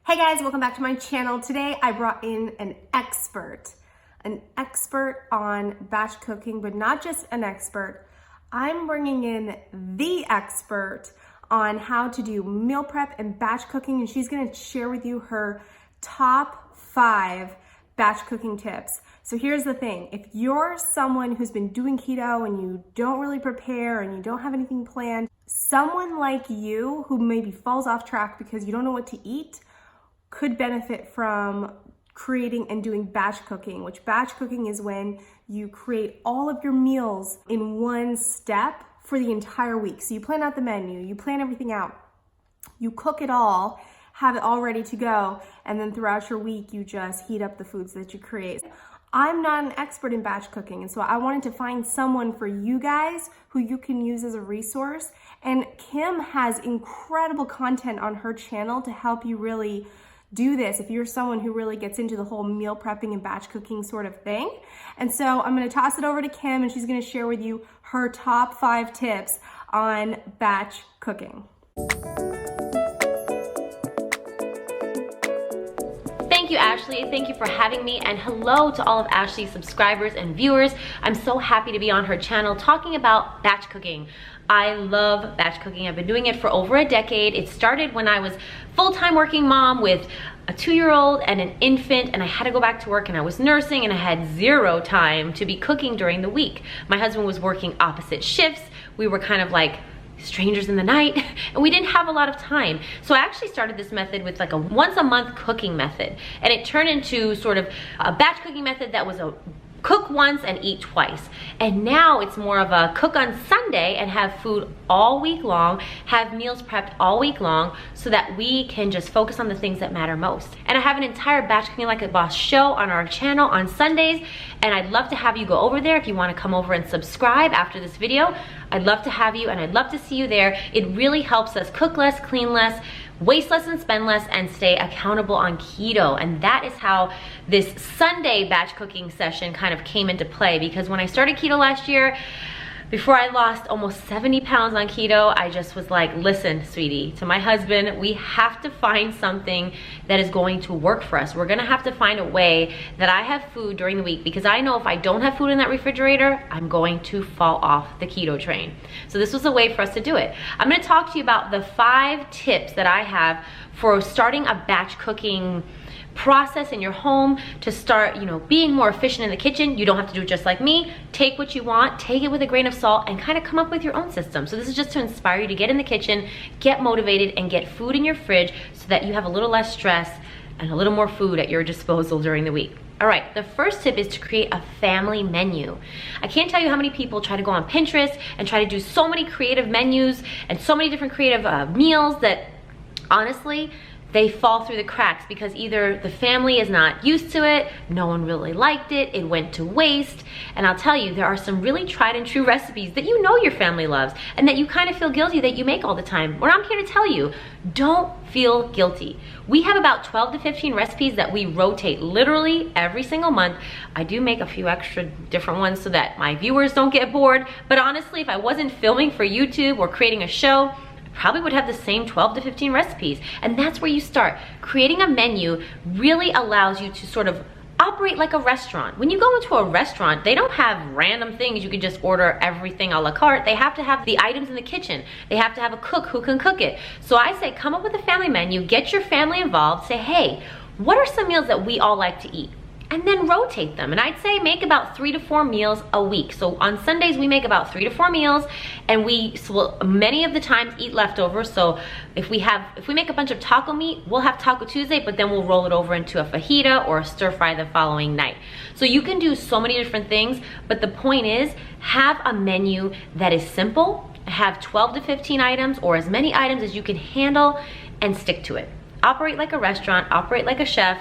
Hey guys, welcome back to my channel. Today I brought in an expert on batch cooking, but not just an expert. I'm bringing in the expert on how to do meal prep and batch cooking, and she's gonna share with you her top 5 batch cooking tips. So here's the thing, if you're someone who's been doing keto and you don't really prepare and you don't have anything planned, someone like you who maybe falls off track because you don't know what to eat could benefit from creating and doing batch cooking, which batch cooking is when you create all of your meals in one step for the entire week. So you plan out the menu, you plan everything out, you cook it all, have it all ready to go, and then throughout your week, you just heat up the foods that you create. I'm not an expert in batch cooking, and so I wanted to find someone for you guys who you can use as a resource. And Kim has incredible content on her channel to help you really do this if you're someone who really gets into the whole meal prepping and batch cooking sort of thing. And so I'm gonna toss it over to Kim, and she's gonna share with you her top 5 tips on batch cooking. Thank you, Ashley. Thank you for having me, and hello to all of Ashley's subscribers and viewers. I'm so happy to be on her channel talking about batch cooking. I love batch cooking. I've been doing it for over a decade. It started when I was full-time working mom with a 2-year-old and an infant, and I had to go back to work, and I was nursing, and I had 0 time to be cooking during the week. My husband was working opposite shifts. We were kind of like strangers in the night, and we didn't have a lot of time. So I actually started this method with like a once a month cooking method, and it turned into sort of a batch cooking method that was a cook once and eat twice. And now it's more of a cook on Sunday and have food all week long, have meals prepped all week long, so that we can just focus on the things that matter most. And I have an entire Batch Cooking Like a Boss show on our channel on Sundays, and I'd love to have you go over there. If you want to come over and subscribe after this video, I'd love to have you, and I'd love to see you there. It really helps us cook less, clean less, waste less and spend less, and stay accountable on keto. And that is how this Sunday batch cooking session kind of came into play, because when I started keto last year, before I lost almost 70 pounds on keto, I just was like, listen, sweetie, to my husband, we have to find something that is going to work for us. We're gonna have to find a way that I have food during the week, because I know if I don't have food in that refrigerator, I'm going to fall off the keto train. So this was a way for us to do it. I'm gonna talk to you about the 5 tips that I have for starting a batch cooking process in your home to start, being more efficient in the kitchen. You don't have to do it just like me. Take what you want, take it with a grain of salt, and kind of come up with your own system. So this is just to inspire you to get in the kitchen, get motivated, and get food in your fridge so that you have a little less stress and a little more food at your disposal during the week. All right, the first tip is to create a family menu. I can't tell you how many people try to go on Pinterest and try to do so many creative menus and so many different creative meals that honestly, they fall through the cracks because either the family is not used to it, no one really liked it, it went to waste. And I'll tell you, there are some really tried and true recipes that you know your family loves and that you kind of feel guilty that you make all the time. Well, I'm here to tell you, don't feel guilty. We have about 12 to 15 recipes that we rotate literally every single month. I do make a few extra different ones so that my viewers don't get bored. But honestly, if I wasn't filming for YouTube or creating a show, probably would have the same 12 to 15 recipes. And that's where you start. Creating a menu really allows you to sort of operate like a restaurant. When you go into a restaurant, they don't have random things. You can just order everything a la carte. They have to have the items in the kitchen. They have to have a cook who can cook it. So I say, come up with a family menu, get your family involved, say, hey, what are some meals that we all like to eat? And then rotate them. And I'd say make about 3 to 4 meals a week. So on Sundays, we make about 3 to 4 meals, and we will many of the times eat leftovers. So if we make a bunch of taco meat, we'll have Taco Tuesday, but then we'll roll it over into a fajita or a stir fry the following night. So you can do so many different things, but the point is, have a menu that is simple, have 12 to 15 items or as many items as you can handle, and stick to it. Operate like a restaurant, operate like a chef,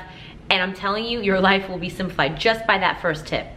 and I'm telling you, your life will be simplified just by that first tip.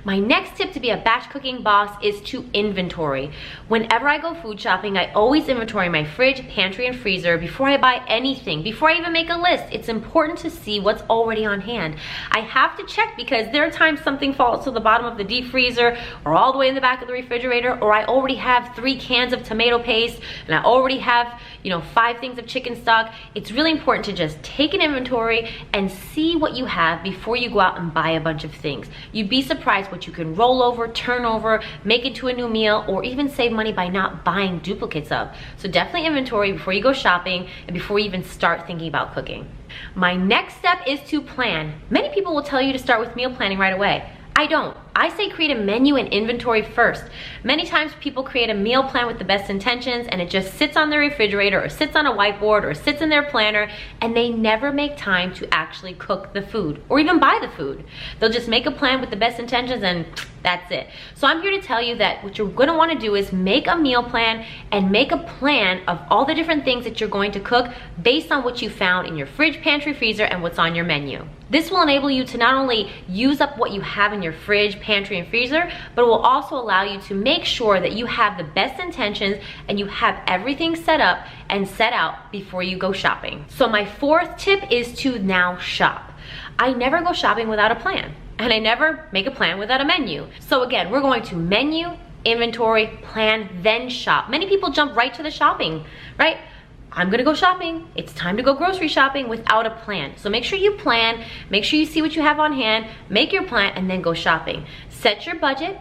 My next tip to be a batch cooking boss is to inventory. Whenever I go food shopping, I always inventory my fridge, pantry, and freezer before I buy anything, before I even make a list. It's important to see what's already on hand. I have to check because there are times something falls to the bottom of the deep freezer or all the way in the back of the refrigerator, or I already have 3 cans of tomato paste and I already have, 5 things of chicken stock. It's really important to just take an inventory and see what you have before you go out and buy a bunch of things. You'd be surprised what you can roll over, turn over, make into a new meal, or even save money by not buying duplicates of. So definitely inventory before you go shopping and before you even start thinking about cooking. My next step is to plan. Many people will tell you to start with meal planning right away. I don't. I say create a menu and inventory first. Many times people create a meal plan with the best intentions and it just sits on their refrigerator or sits on a whiteboard or sits in their planner, and they never make time to actually cook the food or even buy the food. They'll just make a plan with the best intentions and that's it. So I'm here to tell you that what you're gonna wanna do is make a meal plan and make a plan of all the different things that you're going to cook based on what you found in your fridge, pantry, freezer, and what's on your menu. This will enable you to not only use up what you have in your fridge, pantry, and freezer, but it will also allow you to make sure that you have the best intentions and you have everything set up and set out before you go shopping. So my 4th tip is to now shop. I never go shopping without a plan, and I never make a plan without a menu. So again, we're going to menu, inventory, plan, then shop. Many people jump right to the shopping, right? I'm gonna go shopping, it's time to go grocery shopping without a plan. So make sure you plan, make sure you see what you have on hand, make your plan, and then go shopping. Set your budget,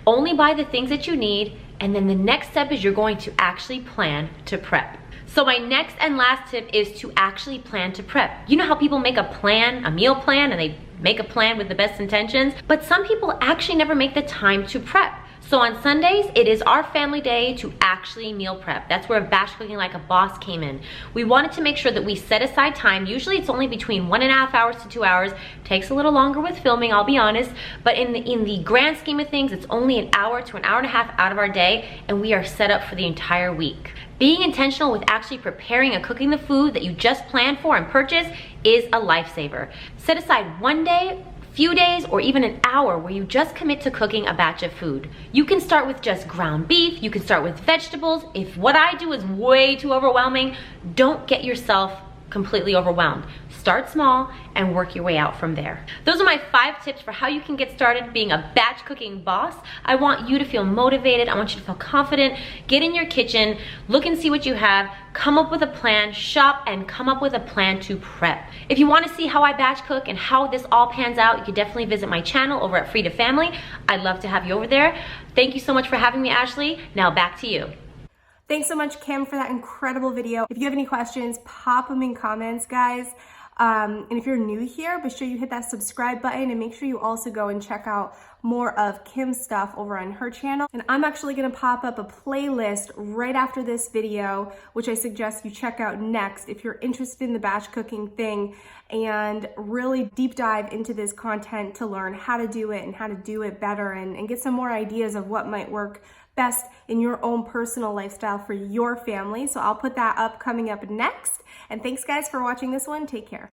only buy the things that you need, and then the next step is you're going to actually plan to prep. So my next and last tip is to actually plan to prep. You know how people make a plan, a meal plan, and they make a plan with the best intentions, but some people actually never make the time to prep. So on Sundays, it is our family day to actually meal prep. That's where batch cooking like a boss came in. We wanted to make sure that we set aside time. Usually it's only between 1.5 hours to 2 hours. Takes a little longer with filming, I'll be honest. But in the grand scheme of things, it's only an hour to an hour and a half out of our day, and we are set up for the entire week. Being intentional with actually preparing and cooking the food that you just planned for and purchased is a lifesaver. Set aside one day, few days, or even an hour where you just commit to cooking a batch of food. You can start with just ground beef, you can start with vegetables. If what I do is way too overwhelming, don't get yourself completely overwhelmed. Start small and work your way out from there. Those are my 5 tips for how you can get started being a batch cooking boss. I want you to feel motivated. I want you to feel confident. Get in your kitchen, look and see what you have, come up with a plan, shop, and come up with a plan to prep. If you want to see how I batch cook and how this all pans out, you can definitely visit my channel over at Free to Family. I'd love to have you over there. Thank you so much for having me, Ashley. Now back to you. Thanks so much, Kim, for that incredible video. If you have any questions, pop them in comments, guys. And if you're new here, be sure you hit that subscribe button and make sure you also go and check out more of Kim's stuff over on her channel. And I'm actually gonna pop up a playlist right after this video, which I suggest you check out next if you're interested in the batch cooking thing and really deep dive into this content to learn how to do it and how to do it better and get some more ideas of what might work best in your own personal lifestyle for your family. So I'll put that up coming up next. And thanks guys for watching this one. Take care.